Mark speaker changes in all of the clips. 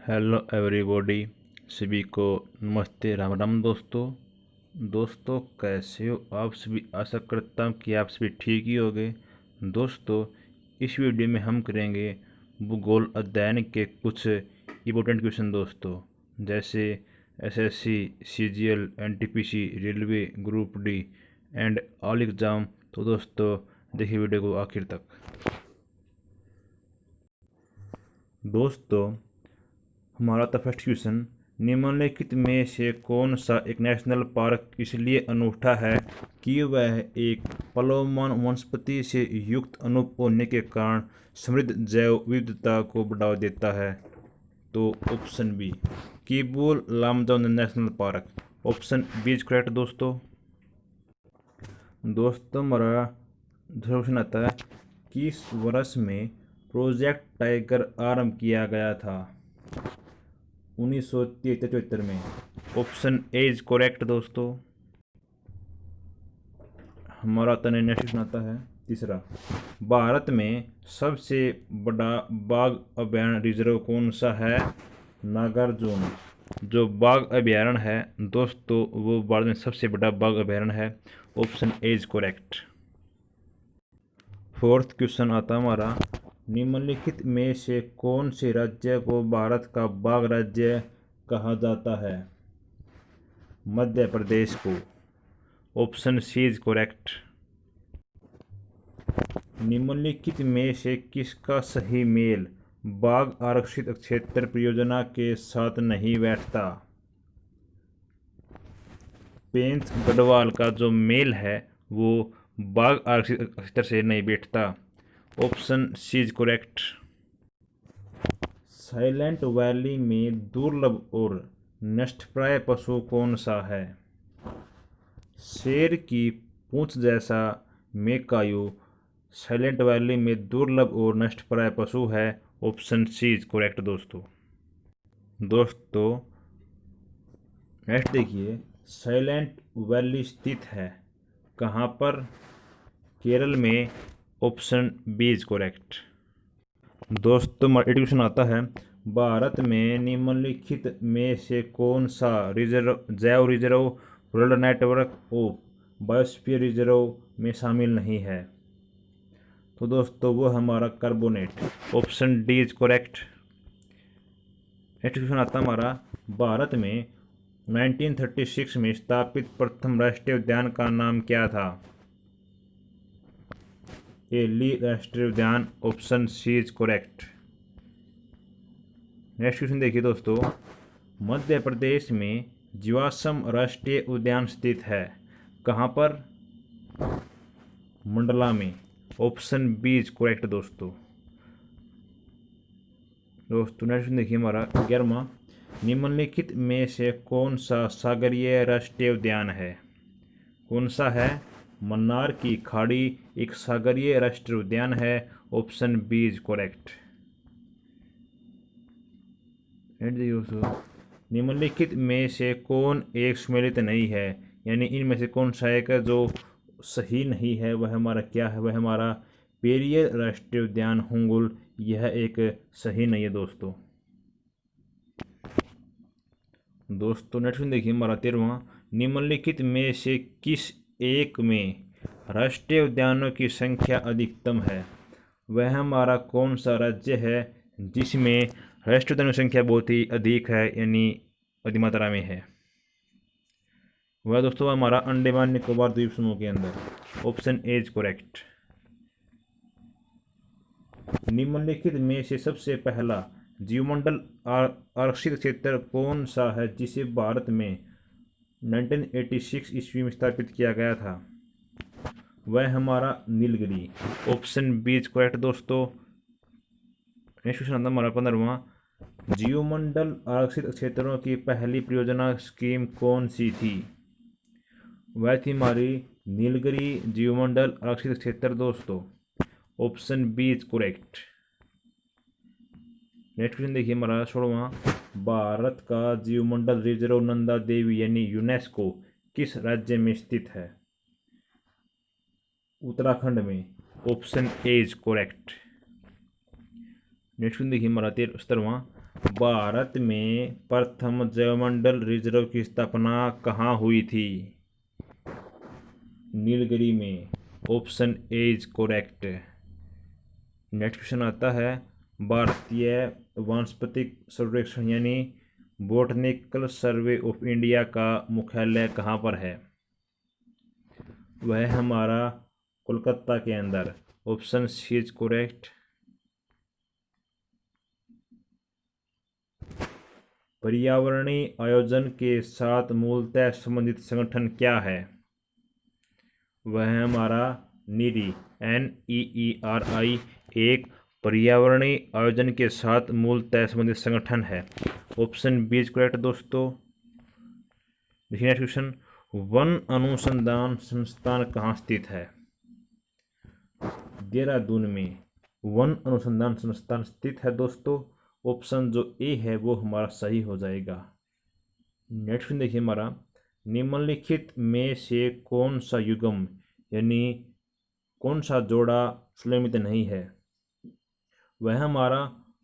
Speaker 1: Hello everybody, सभी को नमस्ते, राम राम दोस्तों कैसे हो आप सभी। आशा करता हूँ कि आप सभी ठीक ही होंगे। दोस्तों, इस वीडियो में हम करेंगे भूगोल अध्ययन के कुछ इम्पोर्टेंट क्वेश्चन दोस्तों, जैसे SSC, CGL, NTPC, railway, group D and all exam. तो दोस्तों देखिए वीडियो को आखिर तक। दोस्तों, हमारा तो फर्स्ट क्वेश्चन, निम्नलिखित में से कौन सा एक नेशनल पार्क इसलिए अनूठा है कि वह एक प्लावमान वनस्पति से युक्त अनूप होने के कारण समृद्ध जैव विविधता को बढ़ावा देता है। तो option B, Keibul Lamjao national park. Option B is correct दोस्तों। हमारा क्वेश्चन आता है, किस वर्ष में प्रोजेक्ट टाइगर आरंभ किया गया था? 1973 में। ऑप्शन ए इज करेक्ट दोस्तों। हमारा तने नेक्स्ट क्वेश्चन आता है तीसरा, भारत में सबसे बड़ा बाघ अभयारण्य रिजर्व कौन सा है? नागार्जुन जो बाघ अभयारण्य है दोस्तों, वो भारत में सबसे बड़ा बाघ अभयारण्य है। Option A is correct. Fourth question आता हमारा, निम्नलिखित में से कौन से राज्य को भारत का बाघ राज्य कहा जाता है? मध्य प्रदेश को। Option C is correct. निम्नलिखित में से किसका सही मेल बाघ आरक्षित क्षेत्र परियोजना के साथ नहीं बैठता? पेंच गढ़वाल का जो मेल है वो बाघ आरक्षित क्षेत्र से नहीं बैठता। Option C is correct. Silent valley में दुर्लभ और नष्टप्राय पशु कौन सा है? शेर की पूंछ जैसा मेकायू साइलेंट वैली में दुर्लभ और नष्टप्राय पशु है। ऑप्शन सी इज करेक्ट दोस्तों। नेक्स्ट देखिए, साइलेंट वैली स्थित है कहाँ पर? केरल में। Option B is correct. Question आता है, भारत में निम्नलिखित में से कौन सा जैव reserve world network of biosphere reserve में शामिल नहीं है? तो दोस्तों वो हमारा carbonate. Option D is correct. Next question आता हमारा, भारत में 1936 में स्थापित प्रथम राष्ट्रीय उद्यान का नाम क्या था? एली राष्ट्रीय उद्यान। Option C is correct. Next question देखिए दोस्तों, मध्य प्रदेश में जीवाश्म राष्ट्रीय उद्यान स्थित है कहाँ पर? मंडला में। ऑप्शन बी इज करेक्ट दोस्तों। नेक्स्ट क्वेश्चन देखिए हमारा 11वां, निम्नलिखित में से कौन सा सागरीय राष्ट्रीय उद्यान है? कौन सा है? मन्नार की खाड़ी एक सागरीय राष्ट्रीय उद्यान है। Option B is correct. निम्नलिखित में से कौन एक सम्मिलित नहीं है, यानी इनमें से कौन सा एक जो सही नहीं है वह हमारा क्या है? वह हमारा पेरियर राष्ट्रीय उद्यान हुंगुल, यह एक सही नहीं है दोस्तों। नेक्स्ट देखिए हमारा 13वां, निम्नलिखित में से किस एक में राष्ट्रीय उद्यानों की संख्या अधिकतम है? वह हमारा कौन सा राज्य है जिसमें राष्ट्रीय उद्यानों की संख्या बहुत ही अधिक है, यानी अधिक मात्रा में है? वह दोस्तों हमारा अंडमान निकोबार द्वीप समूह के अंदर। Option A is correct. निम्नलिखित में से सबसे पहला जीवमंडल आरक्षित क्षेत्र कौन सा है जिसे भारत में 1986 ईस्वी में स्थापित किया गया था? वह हमारा Nilgiri. Option B is correct दोस्तों। नेक्स्ट क्वेश्चन आता हमारा 15वां, जीवमंडल आरक्षित क्षेत्रों की पहली परियोजना स्कीम कौन सी थी? वह थी हमारी नीलगिरी जीवमंडल आरक्षित क्षेत्र दोस्तों। Option B is correct. Next question देखिए हमारा 16वां, भारत का जीवमंडल रिजर्व नंदा देवी यानी यूनेस्को किस राज्य में स्थित है? उत्तराखंड में। Option A is correct. Next question देखिए हमारा 17वां, भारत में प्रथम जैवमंडल रिजर्व की स्थापना कहाँ हुई थी? नीलगिरी में। Option A is correct. Next question आता है, भारतीय वानस्पतिक सर्वेक्षण यानी बोटनिकल सर्वे ऑफ इंडिया का मुख्यालय कहाँ पर है? वह हमारा कोलकाता के अंदर। Option C is correct. पर्यावरणीय आयोजन के साथ मूलतः संबंधित संगठन क्या है? वह है हमारा नीरी, NEERI, एक पर्यावरणीय आयोजन के साथ मूलतः संबंधित संगठन है। ऑप्शन बी इज करेक्ट दोस्तों। देखिए नेक्स्ट क्वेश्चन, वन अनुसंधान संस्थान कहाँ स्थित है? देहरादून में वन अनुसंधान संस्थान स्थित है दोस्तों। ऑप्शन जो ए है वो हमारा सही हो जाएगा। नेक्स्ट देखिए हमारा, निम्नलिखित में से कौन सा युग्म यानी कौन सा जोड़ा सुलमित नहीं है? वह हमारा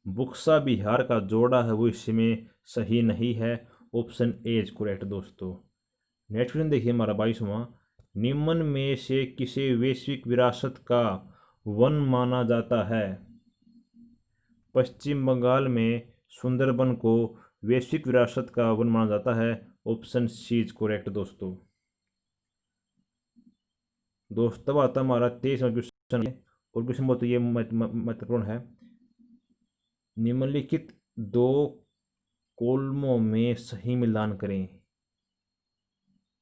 Speaker 1: बुक्सा बिहार का जोड़ा है वो इसमें सही नहीं है। ऑप्शन ए इज करेक्ट दोस्तों। नेक्स्ट क्वेश्चन देखिए हमारा 22वां, निम्न में से किसे वैश्विक विरासत का वन माना जाता है? पश्चिम बंगाल में सुंदरबन को वैश्विक विरासत का वन माना जाता है। ऑप्शन सी इज करेक्ट दोस्तों। दोस्तों आता हमारा 23वां क्वेश्चन है और क्वेश्चन बहुत ये महत्वपूर्ण है। निम्नलिखित दो कॉलमों में सही मिलान करें।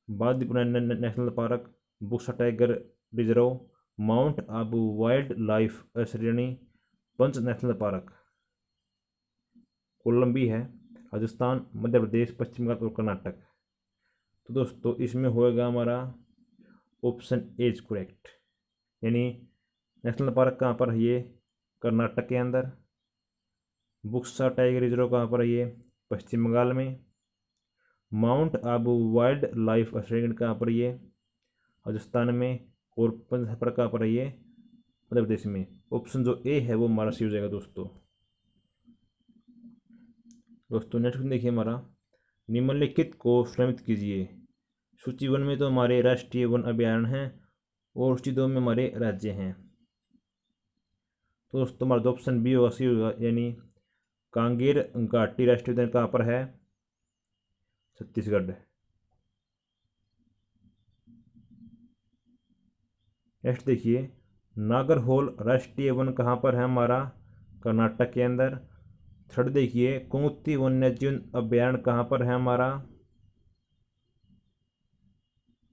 Speaker 1: Bandipura national park, Buxa tiger reserve, mount Abu wildlife श्रेणी, पंच नेशनल पार्क। कोलम भी है राजस्थान, मध्य प्रदेश, पश्चिम बंगाल और कर्नाटक। तो दोस्तों इसमें होएगा हमारा ऑप्शन ए इज करेक्ट, यानी नेशनल पार्क कहाँ पर है? ये कर्नाटक के अंदर। बुक्सा टाइगर रिजर्व कहाँ पर है? ये पश्चिम बंगाल में। माउंट आबू वाइल्ड लाइफ श्रेणी कहाँ पर? ये राजस्थान में। और पंच कहाँ पर है? ये मध्य प्रदेश में। ऑप्शन जो ए है वो हमारा सही हो जाएगा दोस्तों। नेक्स्ट देखिए हमारा, निम्नलिखित को श्रमित कीजिए। सूची 1 में तो हमारे राष्ट्रीय वन अभयारण्य हैं और सूची 2 में हमारे राज्य हैं। तो दोस्तों हमारा ऑप्शन बी होगा, सही होगा, यानी कांगेर घाटी राष्ट्रीय उद्यान कहाँ पर है? छत्तीसगढ़। नेक्स्ट देखिए, नागरहोल राष्ट्रीय वन कहाँ पर है? हमारा कर्नाटक के अंदर। थर्ड देखिए, कुंती वन्यजीव अभयारण्य कहाँ पर है? हमारा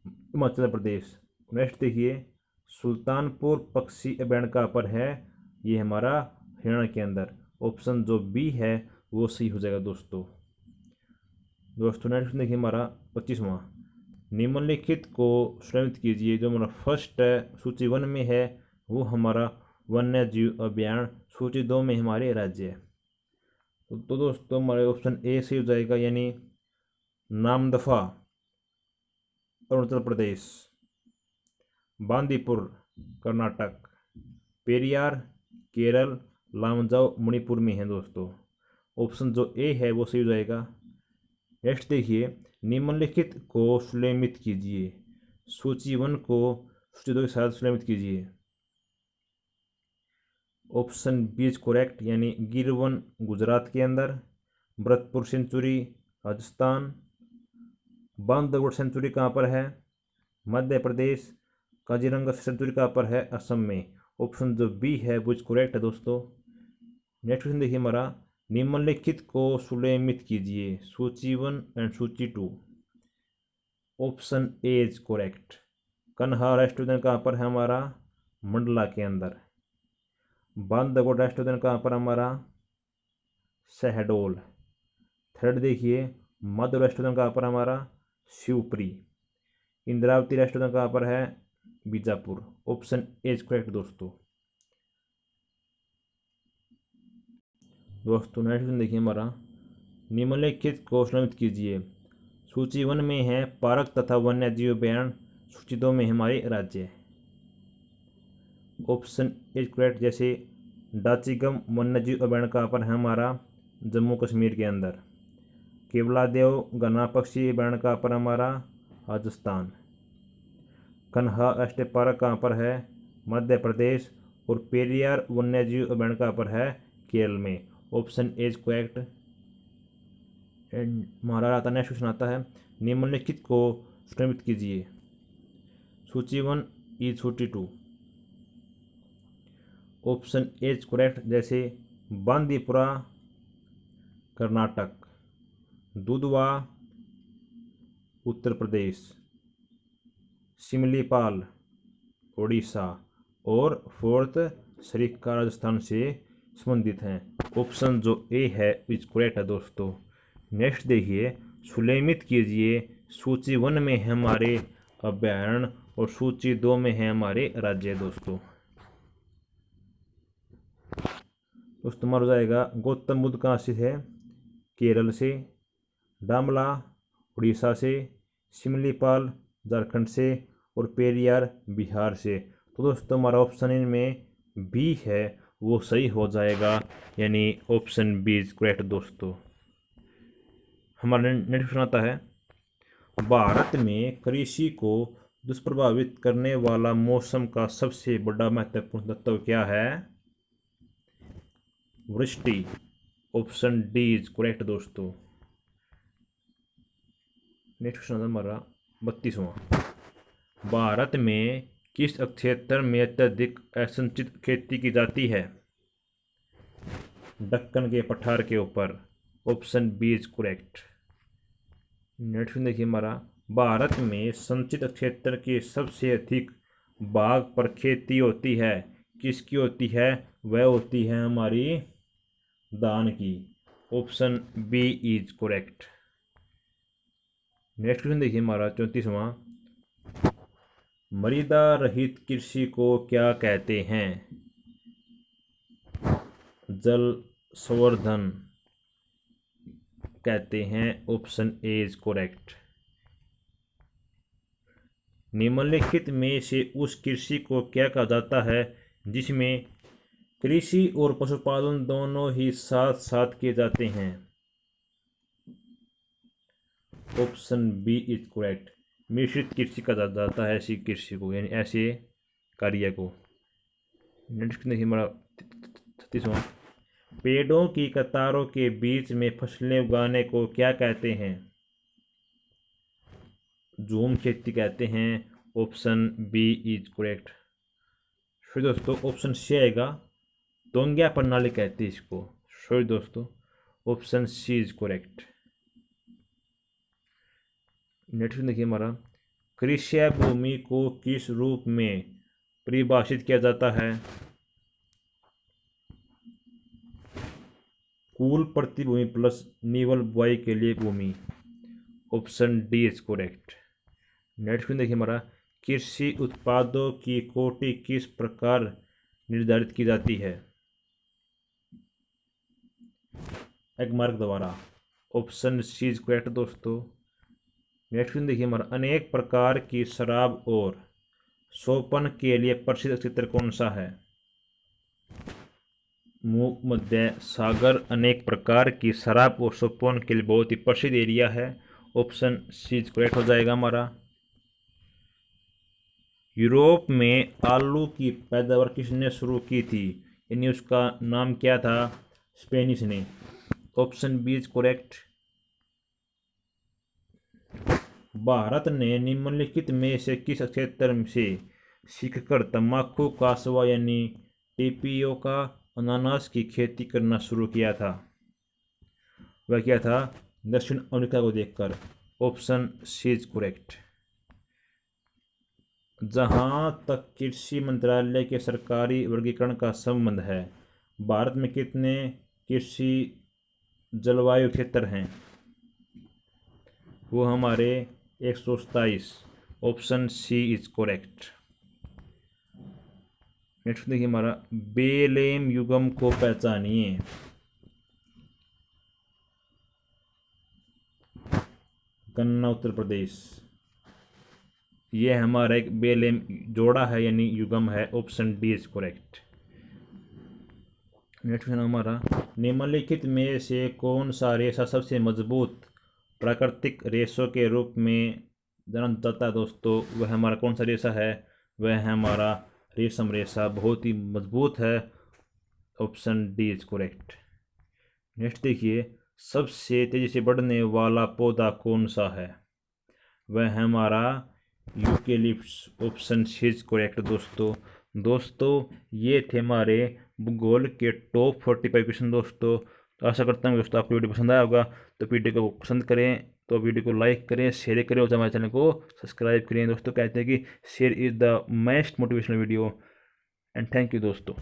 Speaker 1: हिमाचल प्रदेश। नेक्स्ट देखिए, सुल्तानपुर पक्षी अभयारण्य कहाँ पर है? ये हमारा हरियाणा के अंदर। ऑप्शन जो बी है वो सही हो जाएगा दोस्तों। नेक्स्ट देखिए हमारा 25वां, निम्नलिखित को श्रेणित कीजिए। जो हमारा फर्स्ट है सूची 1 में है वो हमारा वन्य जीव अभयारण्य, सूची 2 में हमारे राज्य है। तो दोस्तों हमारे ऑप्शन ए सही हो जाएगा, यानी नामदफा अरुणाचल प्रदेश, बांदीपुर कर्नाटक, पेरियार केरल, लामजाओ मणिपुर में है दोस्तों। ऑप्शन जो ए है वो सही हो जाएगा। नेक्स्ट देखिए, निम्नलिखित को सुलेमित कीजिए। सूची 1 को सूची 2 के साथ सुलेमित कीजिए। ऑप्शन बी इज करेक्ट, यानी गिर वन गुजरात के अंदर, भरतपुर सेंचुरी राजस्थान, बांधवगढ़ सेंचुरी कहाँ पर है? मध्य प्रदेश, काजीरंगा सेंचुरी कहाँ पर है? असम में। ऑप्शन जो बी है वो इज करेक्ट है दोस्तों। नेक्स्ट क्वेश्चन देखिए हमारा, निम्नलिखित को सुलेमित कीजिए। सूची 1 एंड सूची 2। Option A is correct. Kanha राष्ट्रीय उद्यान कहाँ पर है? हमारा मंडला के अंदर। बांधवगढ़ राष्ट्रीय उद्यान कहाँ पर? हमारा शहडोल। थर्ड देखिए, माधव राष्ट्रीय उद्यान कहाँ पर? हमारा शिवपुरी। इंद्रावती राष्ट्रीय उद्यान कहाँ पर है? Bijapur. Option A is correct दोस्तों। नेक्स्ट देखिए हमारा, निम्नलिखित को श्रेणित कीजिए। सूची 1 में है पार्क तथा वन्य जीव अभयारण्य, सूची 2 में हमारे राज्य। ऑप्शन इज करेक्ट, जैसे डाचिगम वन्यजीव अभयारण्य कहाँ पर है? हमारा जम्मू कश्मीर के अंदर। केवलादेव घना पक्षी अभयारण्य कहाँ पर हमारा? राजस्थान। कन्हा राष्ट्रीय पार्क कहाँ पर है? मध्य प्रदेश। और पेरियार वन्यजीव अभयारण्य कहाँ पर है? केरल में। Option A is correct. And हमारा आता नेक्स्ट क्वेश्चन आता है, निम्नलिखित को क्रमित कीजिए। सूची 1 इज सूची 2। ऑप्शन ए इज करेक्ट, जैसे बांदीपुरा कर्नाटक, दुधवा उत्तर प्रदेश, सिमलीपाल उड़ीसा और फोर्थ सरिस्का राजस्थान से संबंधित हैं। ऑप्शन जो ए है इज करेक्ट है दोस्तों। नेक्स्ट देखिए, सुलेमित कीजिए। सूची 1 में है हमारे अभयारण्य और सूची 2 में है हमारे राज्य दोस्तों। हमारा हो जाएगा गौतम बुद्ध कहाँ से है? केरल से, डामला उड़ीसा से, सिमलीपाल झारखंड से और पेरियार बिहार से। तो दोस्तों हमारा ऑप्शन इनमें बी है वो सही हो जाएगा, यानी ऑप्शन बी इज करेक्ट दोस्तों। हमारा नेक्स्ट क्वेश्चन आता है, भारत में कृषि को दुष्प्रभावित करने वाला मौसम का सबसे बड़ा महत्वपूर्ण तत्व क्या है? वृष्टि। ऑप्शन डी इज करेक्ट दोस्तों। नेक्स्ट क्वेश्चन हमारा 32वां, भारत में किस क्षेत्र में अत्यधिक असिंचित खेती की जाती है? दक्कन के पठार के ऊपर। Option B is correct. Next देखिए हमारा, भारत में संचित क्षेत्र के सबसे अधिक भाग पर खेती होती है, किसकी होती है? वह होती है हमारी धान की। Option B is correct. Next question देखिए हमारा 34वां, मृदा रहित कृषि को क्या कहते हैं? जल संवर्धन कहते हैं। Option A is correct. निम्नलिखित में से उस कृषि को क्या कहा जाता है जिसमें कृषि और पशुपालन दोनों ही साथ साथ किए जाते हैं? Option B is correct. मिश्रित कृषि कहा जाता है ऐसी कृषि को, यानी ऐसे कार्य को। नेक्स्ट देखिए हमारा 36वां, पेड़ों की कतारों के बीच में फसलें उगाने को क्या कहते हैं? झूम खेती कहते हैं। Option B is correct. फिर दोस्तों ऑप्शन सी आएगा, तोंग्या प्रणाली कहते हैं इसको। सॉरी दोस्तों, option C is correct. Next देखिए हमारा, कृषि भूमि को किस रूप में परिभाषित किया जाता है? कुल प्रतिभूमि प्लस निवल बुआई के लिए भूमि। Option D is correct. Next देखिए हमारा, कृषि उत्पादों की कोटि किस प्रकार निर्धारित की जाती है? एगमार्क द्वारा। ऑप्शन सी इज करेक्ट दोस्तों। नेक्स्ट देखिए हमारा, अनेक प्रकार की शराब और सोपन के लिए प्रसिद्ध क्षेत्र कौन सा है? भूमध्य सागर अनेक प्रकार की शराब और सोपन के लिए बहुत ही प्रसिद्ध एरिया है। ऑप्शन सी करेक्ट हो जाएगा हमारा। यूरोप में आलू की पैदावार किसने शुरू की थी, यानी उसका नाम क्या था? स्पेनिश ने। Option B is correct. Bharat ने निम्नलिखित में से किस क्षेत्र से सीखकर तंबाकू कासवा यानी टेपियोका अनानास की खेती करना शुरू किया था? वह क्या था? दक्षिण अमेरिका को देखकर। Option C is correct. जहां तक कृषि मंत्रालय के सरकारी वर्गीकरण का संबंध है, भारत में कितने कृषि जलवायु क्षेत्र हैं? वो हमारे 127। Option C is correct. Next देखिए हमारा, बेलेम युगम को पहचानिए। गन्ना उत्तर प्रदेश। ये हमारा एक बेलेम जोड़ा है यानी युगम है। Option D is correct. Next question हमारा, निम्नलिखित में से कौन सा रेशा सबसे मजबूत प्राकृतिक रेशों के रूप में जाना जाता है दोस्तों? वह हमारा कौन सा रेशा है? वह है हमारा रेशम रेशा, बहुत ही मजबूत है। Option D is correct. Next देखिए, सबसे तेजी से बढ़ने वाला पौधा कौन सा है? वह है हमारा eucalyptus. Option C is correct दोस्तों। ये थे हमारे भूगोल के टॉप 45 क्वेश्चन दोस्तों। तो आशा करता हूँ दोस्तों आपको वीडियो पसंद आया होगा। तो वीडियो को पसंद करें तो वीडियो को लाइक करें, शेयर करें और हमारे चैनल को सब्सक्राइब करें दोस्तों। कहते हैं कि share is the best motivational video. And thank you दोस्तों।